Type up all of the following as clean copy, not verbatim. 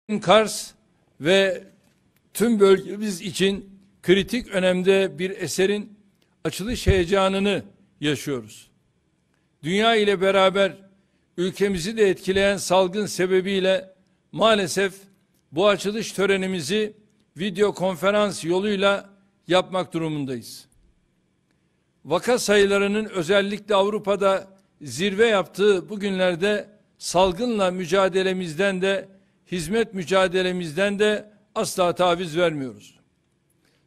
Kars ve tüm bölgemiz için kritik önemde bir eserin açılış heyecanını yaşıyoruz. Dünya ile beraber ülkemizi de etkileyen salgın sebebiyle maalesef bu açılış törenimizi video konferans yoluyla yapmak durumundayız. Vaka sayılarının özellikle Avrupa'da zirve yaptığı bu günlerde salgınla mücadelemizden de hizmet mücadelemizden de asla taviz vermiyoruz.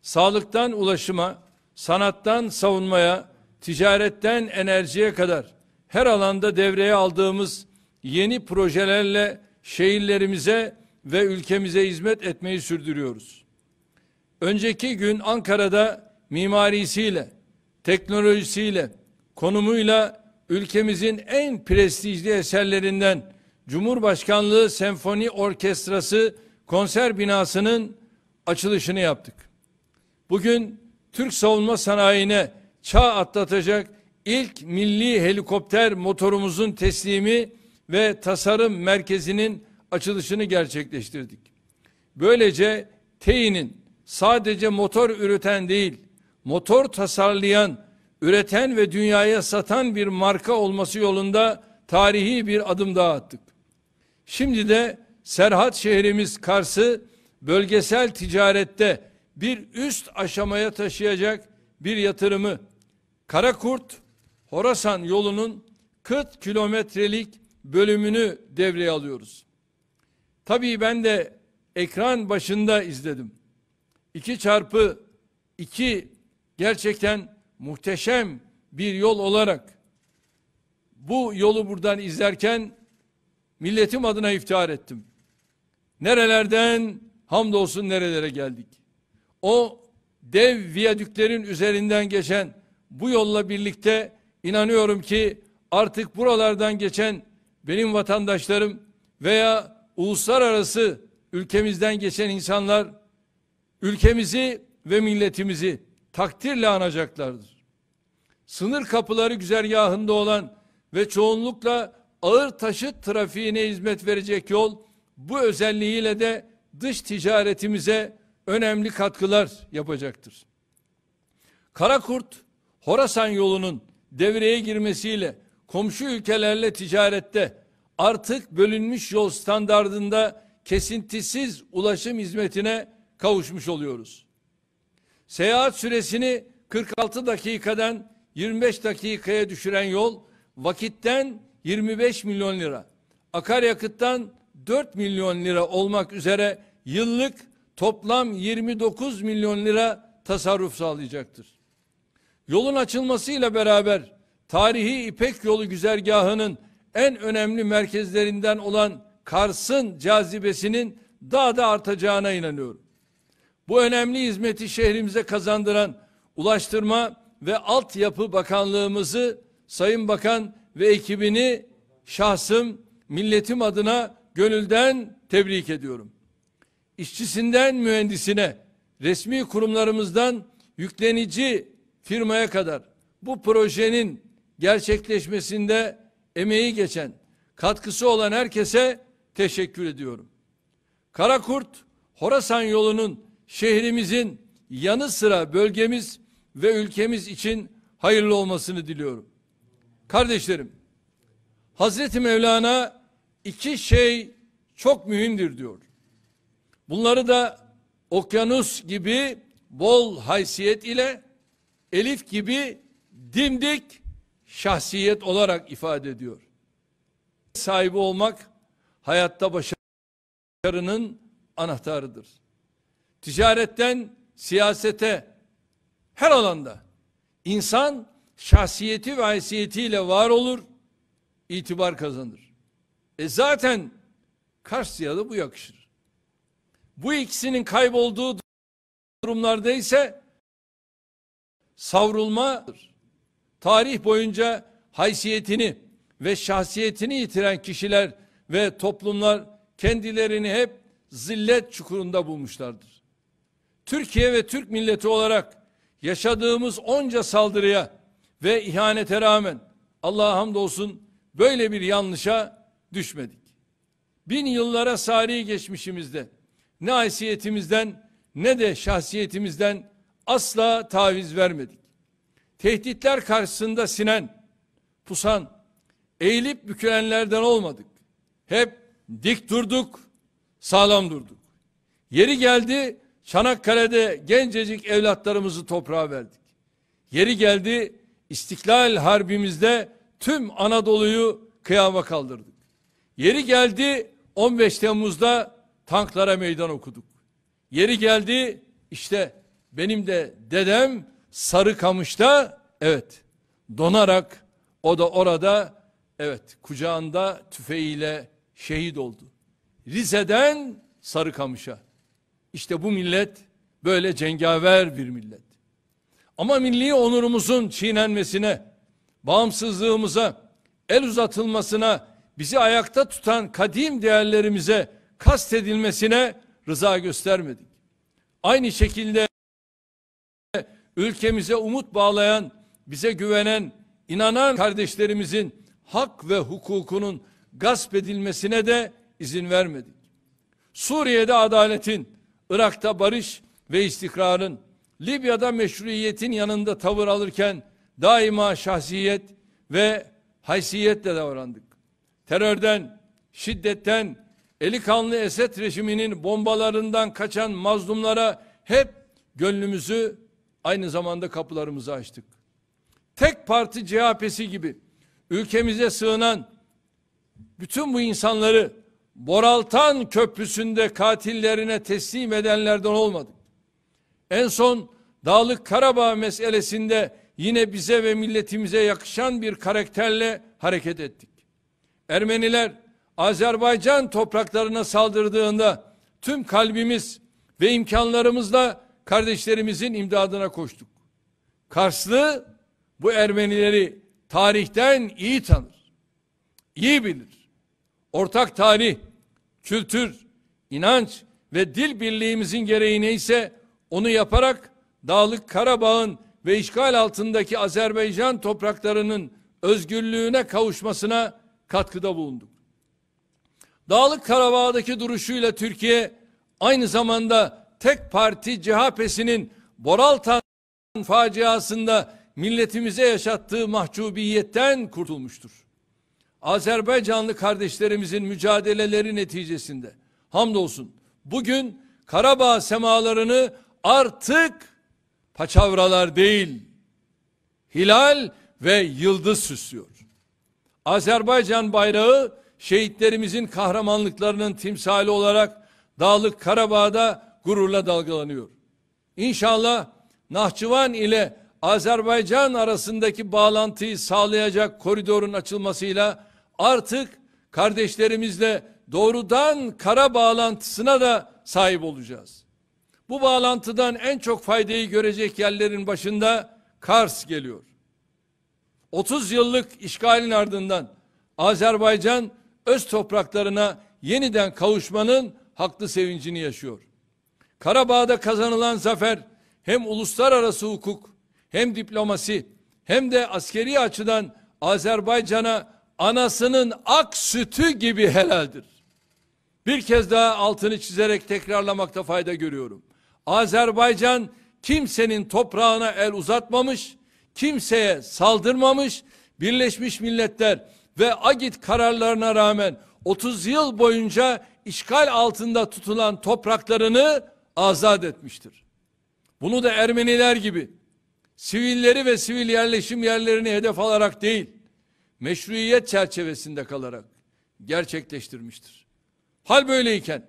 Sağlıktan ulaşıma, sanattan savunmaya, ticaretten enerjiye kadar her alanda devreye aldığımız yeni projelerle şehirlerimize ve ülkemize hizmet etmeyi sürdürüyoruz. Önceki gün Ankara'da mimarisiyle, teknolojisiyle, konumuyla ülkemizin en prestijli eserlerinden Cumhurbaşkanlığı Senfoni Orkestrası konser binasının açılışını yaptık. Bugün Türk savunma sanayine çağ atlatacak ilk milli helikopter motorumuzun teslimi ve tasarım merkezinin açılışını gerçekleştirdik. Böylece TEİ'nin sadece motor üreten değil, motor tasarlayan, üreten ve dünyaya satan bir marka olması yolunda tarihi bir adım daha attık. Şimdi de Serhat şehrimiz Kars'ı bölgesel ticarette bir üst aşamaya taşıyacak bir yatırımı Karakurt-Horasan yolunun 40 kilometrelik bölümünü devreye alıyoruz. Tabii ben de ekran başında izledim. 2x2 gerçekten muhteşem bir yol olarak bu yolu buradan izlerken milletim adına iftihar ettim. Nerelerden hamdolsun nerelere geldik. O dev viyadüklerin üzerinden geçen bu yolla birlikte inanıyorum ki artık buralardan geçen benim vatandaşlarım veya uluslararası ülkemizden geçen insanlar ülkemizi ve milletimizi takdirle anacaklardır. Sınır kapıları güzergahında olan ve çoğunlukla ağır taşıt trafiğine hizmet verecek yol bu özelliğiyle de dış ticaretimize önemli katkılar yapacaktır. Karakurt-Horasan yolunun devreye girmesiyle komşu ülkelerle ticarette artık bölünmüş yol standardında kesintisiz ulaşım hizmetine kavuşmuş oluyoruz. Seyahat süresini 46 dakikadan 25 dakikaya düşüren yol vakitten 25 milyon lira, akaryakıttan 4 milyon lira olmak üzere yıllık toplam 29 milyon lira tasarruf sağlayacaktır. Yolun açılmasıyla beraber tarihi İpek Yolu güzergahının en önemli merkezlerinden olan Kars'ın cazibesinin daha da artacağına inanıyorum. Bu önemli hizmeti şehrimize kazandıran Ulaştırma ve Altyapı Bakanlığımızı, Sayın Bakan ve ekibini şahsım, milletim adına gönülden tebrik ediyorum. İşçisinden mühendisine, resmi kurumlarımızdan yüklenici firmaya kadar bu projenin gerçekleşmesinde emeği geçen, katkısı olan herkese teşekkür ediyorum. Karakurt-Horasan yolunun şehrimizin yanı sıra bölgemiz ve ülkemiz için hayırlı olmasını diliyorum. Kardeşlerim, Hazreti Mevlana iki şey çok mühimdir diyor. Bunları da okyanus gibi bol haysiyet ile elif gibi dimdik şahsiyet olarak ifade ediyor. Sahibi olmak hayatta başarının anahtarıdır. Ticaretten siyasete her alanda insan şahsiyeti ve haysiyetiyle var olur, itibar kazanır. Zaten Kars'a da bu yakışır. Bu ikisinin kaybolduğu durumlarda ise savrulmadır. Tarih boyunca haysiyetini ve şahsiyetini yitiren kişiler ve toplumlar kendilerini hep zillet çukurunda bulmuşlardır. Türkiye ve Türk milleti olarak yaşadığımız onca saldırıya ve ihanete rağmen Allah'a hamdolsun böyle bir yanlışa düşmedik. bin yıllara sari geçmişimizde ne haysiyetimizden ne de şahsiyetimizden asla taviz vermedik. Tehditler karşısında sinen, pusan, eğilip bükülenlerden olmadık. Hep dik durduk, sağlam durduk. Yeri geldi Çanakkale'de gencecik evlatlarımızı toprağa verdik. Yeri geldi İstiklal Harbimizde tüm Anadolu'yu kıyama kaldırdık. Yeri geldi 15 Temmuz'da tanklara meydan okuduk. Yeri geldi işte benim de dedem Sarıkamış'ta evet donarak o da orada evet kucağında tüfeğiyle şehit oldu. Rize'den Sarıkamış'a. İşte bu millet böyle cengaver bir millet. Ama milli onurumuzun çiğnenmesine, bağımsızlığımıza, el uzatılmasına, bizi ayakta tutan kadim değerlerimize kastedilmesine rıza göstermedik. Aynı şekilde ülkemize umut bağlayan, bize güvenen, inanan kardeşlerimizin hak ve hukukunun gasp edilmesine de izin vermedik. Suriye'de adaletin, Irak'ta barış ve istikrarın, Libya'da meşruiyetin yanında tavır alırken daima şahsiyet ve haysiyetle davrandık. Terörden, şiddetten, eli kanlı Esed rejiminin bombalarından kaçan mazlumlara hep gönlümüzü, aynı zamanda kapılarımızı açtık. Tek parti CHP'si gibi ülkemize sığınan bütün bu insanları Boraltan Köprüsü'nde katillerine teslim edenlerden olmadık. En son Dağlık Karabağ meselesinde yine bize ve milletimize yakışan bir karakterle hareket ettik. Ermeniler Azerbaycan topraklarına saldırdığında tüm kalbimiz ve imkanlarımızla kardeşlerimizin imdadına koştuk. Karslı bu Ermenileri tarihten iyi tanır, iyi bilir. Ortak tarih, kültür, inanç ve dil birliğimizin gereği neyse onu yaparak Dağlık Karabağ'ın ve işgal altındaki Azerbaycan topraklarının özgürlüğüne kavuşmasına katkıda bulunduk. Dağlık Karabağ'daki duruşuyla Türkiye aynı zamanda tek parti CHP'sinin Boraltan faciasında milletimize yaşattığı mahcubiyetten kurtulmuştur. Azerbaycanlı kardeşlerimizin mücadeleleri neticesinde hamdolsun bugün Karabağ semalarını artık paçavralar değil, hilal ve yıldız süslüyor. Azerbaycan bayrağı şehitlerimizin kahramanlıklarının timsali olarak Dağlık Karabağ'da gururla dalgalanıyor. İnşallah Nahçıvan ile Azerbaycan arasındaki bağlantıyı sağlayacak koridorun açılmasıyla artık kardeşlerimizle doğrudan kara bağlantısına da sahip olacağız. Bu bağlantıdan en çok faydayı görecek yerlerin başında Kars geliyor. 30 yıllık işgalin ardından Azerbaycan öz topraklarına yeniden kavuşmanın haklı sevincini yaşıyor. Karabağ'da kazanılan zafer hem uluslararası hukuk, hem diplomasi, hem de askeri açıdan Azerbaycan'a anasının ak sütü gibi helaldir. Bir kez daha altını çizerek tekrarlamakta fayda görüyorum. Azerbaycan kimsenin toprağına el uzatmamış, kimseye saldırmamış, Birleşmiş Milletler ve Agit kararlarına rağmen 30 yıl boyunca işgal altında tutulan topraklarını azat etmiştir. Bunu da Ermeniler gibi sivilleri ve sivil yerleşim yerlerini hedef alarak değil, meşruiyet çerçevesinde kalarak gerçekleştirmiştir. Hal böyleyken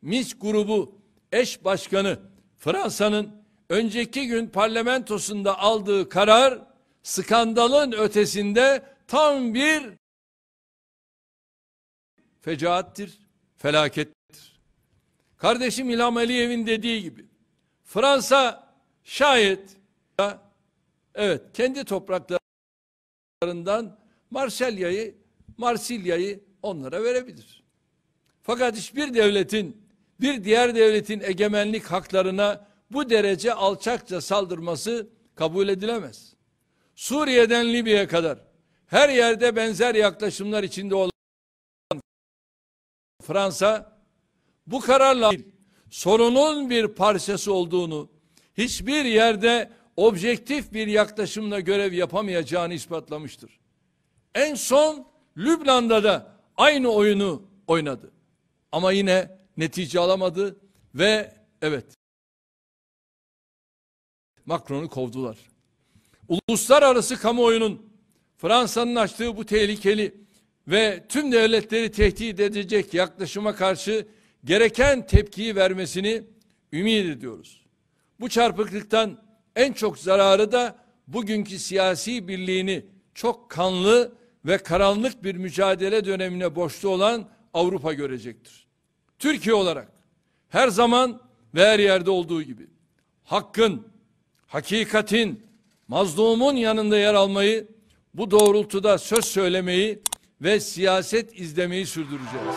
Minsk grubu eş başkanı Fransa'nın önceki gün parlamentosunda aldığı karar skandalın ötesinde tam bir fecaattir, felakettir. Kardeşim İlham Aliyev'in dediği gibi Fransa şayet evet kendi topraklarından Marsilya'yı onlara verebilir. Fakat hiçbir devletin bir diğer devletin egemenlik haklarına bu derece alçakça saldırması kabul edilemez. Suriye'den Libya'ya kadar her yerde benzer yaklaşımlar içinde olan Fransa bu kararla sorunun bir parçası olduğunu, hiçbir yerde objektif bir yaklaşımla görev yapamayacağını ispatlamıştır. En son Lübnan'da da aynı oyunu oynadı. Ama yine netice alamadı ve evet, Macron'u kovdular. Uluslararası kamuoyunun Fransa'nın açtığı bu tehlikeli ve tüm devletleri tehdit edecek yaklaşıma karşı gereken tepkiyi vermesini ümit ediyoruz. Bu çarpıklıktan en çok zararı da bugünkü siyasi birliğini çok kanlı ve karanlık bir mücadele dönemine borçlu olan Avrupa görecektir. Türkiye olarak her zaman ve her yerde olduğu gibi hakkın, hakikatin, mazlumun yanında yer almayı, bu doğrultuda söz söylemeyi ve siyaset izlemeyi sürdüreceğiz.